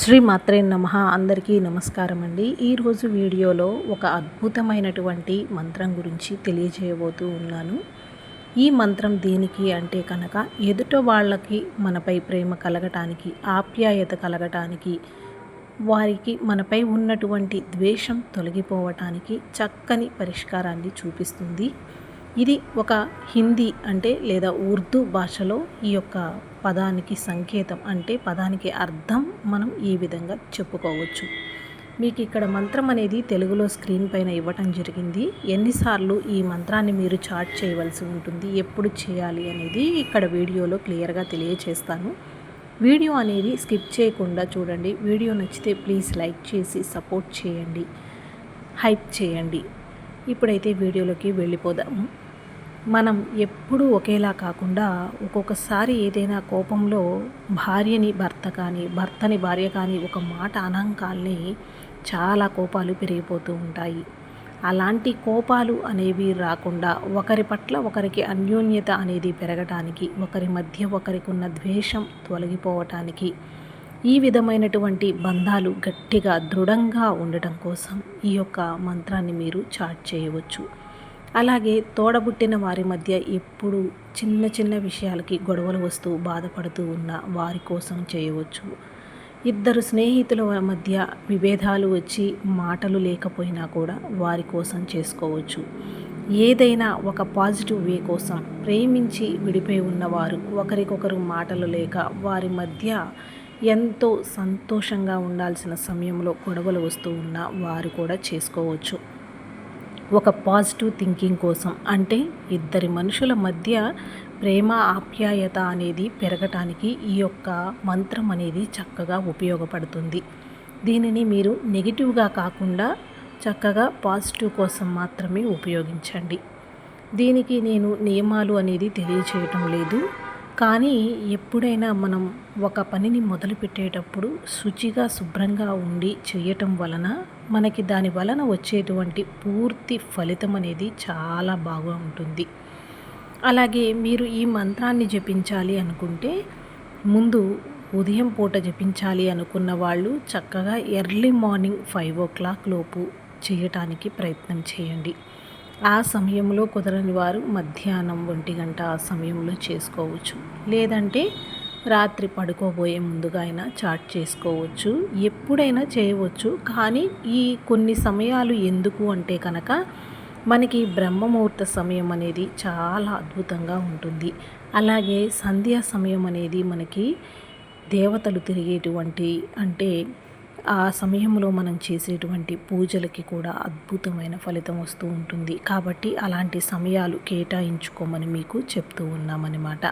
శ్రీమాత్రే నమః. అందరికీ నమస్కారం అండి. ఈరోజు వీడియోలో ఒక అద్భుతమైనటువంటి మంత్రం గురించి తెలియజేయబోతూ ఉన్నాను. ఈ మంత్రం దేనికి అంటే కనుక ఎదుట వాళ్ళకి మనపై ప్రేమ కలగటానికి, ఆప్యాయత కలగటానికి, వారికి మనపై ఉన్నటువంటి ద్వేషం తొలగిపోవటానికి చక్కని పరిష్కారాన్ని చూపిస్తుంది. ఇది ఒక హిందీ అంటే లేదా ఉర్దూ భాషలో ఈ యొక్క పదానికి సంకేతం అంటే పదానికి అర్థం మనం ఈ విధంగా చెప్పుకోవచ్చు. మీకు ఇక్కడ మంత్రం అనేది తెలుగులో స్క్రీన్ పైన ఇవ్వటం జరిగింది. ఎన్నిసార్లు ఈ మంత్రాన్ని మీరు చాట్ చేయవలసి ఉంటుంది, ఎప్పుడు చేయాలి అనేది ఇక్కడ వీడియోలో క్లియర్గా తెలియచేస్తాను. వీడియో అనేది స్కిప్ చేయకుండా చూడండి. వీడియో నచ్చితే ప్లీజ్ లైక్ చేసి సపోర్ట్ చేయండి, హైప్ చేయండి. ఇప్పుడైతే వీడియోలోకి వెళ్ళిపోదాము. మనం ఎప్పుడూ ఒకేలా కాకుండా ఒక్కొక్కసారి ఏదైనా కోపంలో భార్యని భర్త కానీ, భర్తని భార్య కానీ ఒక మాట అనంగాల్నే చాలా కోపాలు పెరిగిపోతూ ఉంటాయి. అలాంటి కోపాలు అనేవి రాకుండా ఒకరి పట్ల ఒకరికి అన్యోన్యత అనేది పెరగటానికి, ఒకరి మధ్య ఒకరికి ఉన్న ద్వేషం తొలగిపోవటానికి, ఈ విధమైనటువంటి బంధాలు గట్టిగా దృఢంగా ఉండటం కోసం ఈ యొక్క మంత్రాన్ని మీరు చాట్ చేయవచ్చు. అలాగే తోడబుట్టిన వారి మధ్య ఎప్పుడు చిన్న చిన్న విషయాలకి గొడవలు వస్తూ బాధపడుతూ ఉన్న వారి కోసం చేయవచ్చు. ఇద్దరు స్నేహితుల మధ్య విభేదాలు వచ్చి మాటలు లేకపోయినా కూడా వారి కోసం చేసుకోవచ్చు. ఏదైనా ఒక పాజిటివ్ వే కోసం ప్రేమించి విడిపోయి ఉన్నవారు ఒకరికొకరు మాటలు లేక వారి మధ్య ఎంతో సంతోషంగా ఉండాల్సిన సమయంలో గొడవలు వస్తూ ఉన్న వారు కూడా చేసుకోవచ్చు. ఒక పాజిటివ్ థింకింగ్ కోసం అంటే ఇద్దరి మనుషుల మధ్య ప్రేమ ఆప్యాయత అనేది పెరగటానికి ఈ యొక్క మంత్రం అనేది చక్కగా ఉపయోగపడుతుంది. దీనిని మీరు నెగిటివ్గా కాకుండా చక్కగా పాజిటివ్ కోసం మాత్రమే ఉపయోగించండి. దీనికి నేను నియమాలు అనేది తెలియచేయటం లేదు. కానీ ఎప్పుడైనా మనం ఒక పనిని మొదలుపెట్టేటప్పుడు శుచిగా శుభ్రంగా ఉండి చేయటం వలన మనకి దాని వలన వచ్చేటువంటి పూర్తి ఫలితం అనేది చాలా బాగా ఉంటుంది. అలాగే మీరు ఈ మంత్రాన్ని జపించాలి అనుకుంటే ముందు ఉదయం పూట జపించాలి అనుకున్న వాళ్ళు చక్కగా ఎర్లీ మార్నింగ్ 5 o'clock లోపు చేయటానికి ప్రయత్నం చేయండి. ఆ సమయంలో కుదరని వారు మధ్యాహ్నం 1 గంట ఆ సమయంలో చేసుకోవచ్చు. లేదంటే రాత్రి పడుకోబోయే ముందుగా అయినా చాట్ చేసుకోవచ్చు. ఎప్పుడైనా చేయవచ్చు. కానీ ఈ కొన్ని సమయాలు ఎందుకు అంటే కనుక మనకి బ్రహ్మముహూర్త సమయం అనేది చాలా అద్భుతంగా ఉంటుంది. అలాగే సంధ్యా సమయం అనేది మనకి దేవతలు తిరిగేటువంటి అంటే ఆ సమయంలో మనం చేసేటువంటి పూజలకి కూడా అద్భుతమైన ఫలితం వస్తూ ఉంటుంది. కాబట్టి అలాంటి సమయాలు కేటాయించుకోమని మీకు చెప్తూ ఉన్నామన్నమాట.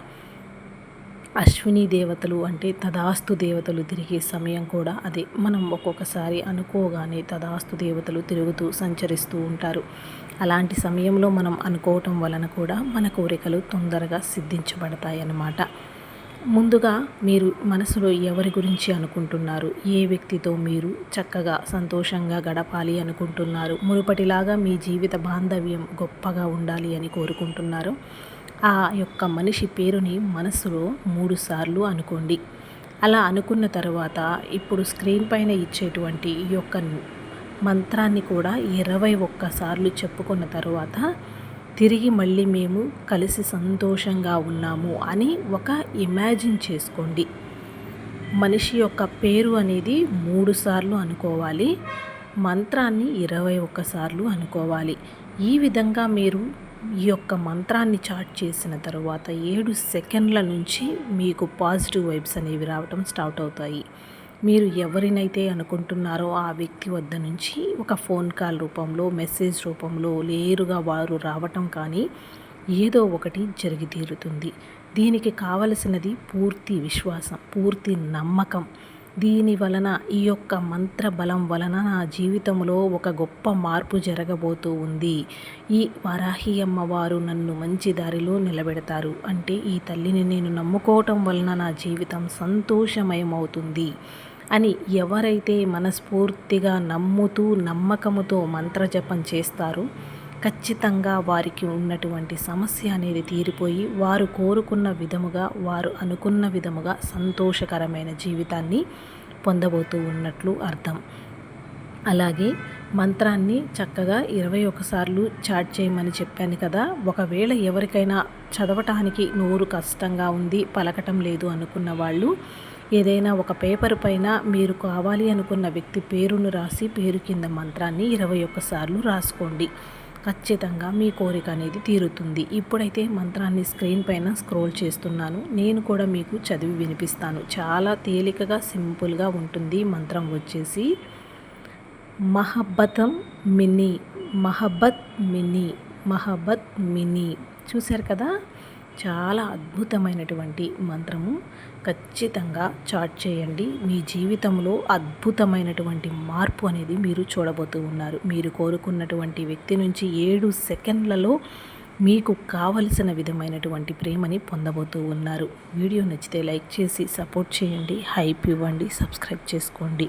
అశ్విని దేవతలు అంటే తదాస్తు దేవతలు తిరిగే సమయం కూడా అదే. మనం ఒక్కొక్కసారి అనుకోగానే తదాస్తు దేవతలు తిరుగుతూ సంచరిస్తూ ఉంటారు. అలాంటి సమయంలో మనం అనుకోవటం వలన కూడా మన కోరికలు తొందరగా సిద్ధించబడతాయి అన్నమాట. ముందుగా మీరు మనసులో ఎవరి గురించి అనుకుంటున్నారు, ఏ వ్యక్తితో మీరు చక్కగా సంతోషంగా గడపాలి అనుకుంటున్నారు, మునుపటిలాగా మీ జీవిత బాంధవ్యం గొప్పగా ఉండాలి అని కోరుకుంటున్నారు, ఆ యొక్క మనిషి పేరుని మనసులో 3 సార్లు అనుకోండి. అలా అనుకున్న తర్వాత ఇప్పుడు స్క్రీన్ పైన ఇచ్చేటువంటి ఈ యొక్క మంత్రాన్ని కూడా 21 సార్లు చెప్పుకున్న తర్వాత తిరిగి మళ్ళీ మేము కలిసి సంతోషంగా ఉన్నాము అని ఒక ఇమాజిన్ చేసుకోండి. మనిషి యొక్క పేరు అనేది 3 సార్లు అనుకోవాలి. మంత్రాన్ని 21 సార్లు అనుకోవాలి. ఈ విధంగా మీరు ఈ యొక్క మంత్రాన్ని చాట్ చేసిన తర్వాత 7 సెకండ్ల నుంచి మీకు పాజిటివ్ వైబ్స్ అనేవి రావటం స్టార్ట్ అవుతాయి. మీరు ఎవరినైతే అనుకుంటున్నారో ఆ వ్యక్తి వద్ద నుంచి ఒక ఫోన్ కాల్ రూపంలో, మెసేజ్ రూపంలో నేరుగా వారు రావటం కానీ ఏదో ఒకటి జరిగి తీరుతుంది. దీనికి కావలసినది పూర్తి విశ్వాసం, పూర్తి నమ్మకం. దీని వలన ఈ యొక్క మంత్ర బలం వలన నా జీవితంలో ఒక గొప్ప మార్పు జరగబోతూ ఉంది. ఈ వారాహి అమ్మవారు నన్ను మంచి దారిలో నిలబెడతారు. అంటే ఈ తల్లిని నేను నమ్ముకోవటం వలన నా జీవితం సంతోషమయమవుతుంది అని ఎవరైతే మనస్ఫూర్తిగా నమ్ముతూ నమ్మకముతో మంత్రజపం చేస్తారో ఖచ్చితంగా వారికి ఉన్నటువంటి సమస్య అనేది తీరిపోయి వారు కోరుకున్న విధముగా, వారు అనుకున్న విధముగా సంతోషకరమైన జీవితాన్ని పొందబోతూ ఉన్నట్లు అర్థం. అలాగే మంత్రాన్ని చక్కగా 21 సార్లు చాట్ చేయమని చెప్పాను కదా. ఒకవేళ ఎవరికైనా చదవటానికి నోరు కష్టంగా ఉంది, పలకటం లేదు అనుకున్న వాళ్ళు ఏదైనా ఒక పేపర్ పైన మీరు కావాలి అనుకున్న వ్యక్తి పేరును రాసి పేరు కింద మంత్రాన్ని 21 సార్లు రాసుకోండి. ఖచ్చితంగా మీ కోరిక అనేది తీరుతుంది. ఇప్పుడైతే మంత్రాన్ని స్క్రీన్ పైన స్క్రోల్ చేస్తున్నాను. నేను కూడా మీకు చదివి వినిపిస్తాను. చాలా తేలికగా సింపుల్గా ఉంటుంది. మంత్రం వచ్చేసి మహబ్బతం మినీ, మహబ్బత్ మినీ, మహబ్బత్ మినీ. చూశారు కదా, చాలా అద్భుతమైనటువంటి మంత్రము. ఖచ్చితంగా చాట్ చేయండి. మీ జీవితంలో అద్భుతమైనటువంటి మార్పు అనేది మీరు చూడబోతూ ఉన్నారు. మీరు కోరుకున్నటువంటి వ్యక్తి నుంచి 7 సెకండ్లలో మీకు కావలసిన విధమైనటువంటి ప్రేమని పొందబోతూ ఉన్నారు. వీడియో నచ్చితే లైక్ చేసి సపోర్ట్ చేయండి, హైప్ ఇవ్వండి, సబ్స్క్రైబ్ చేసుకోండి.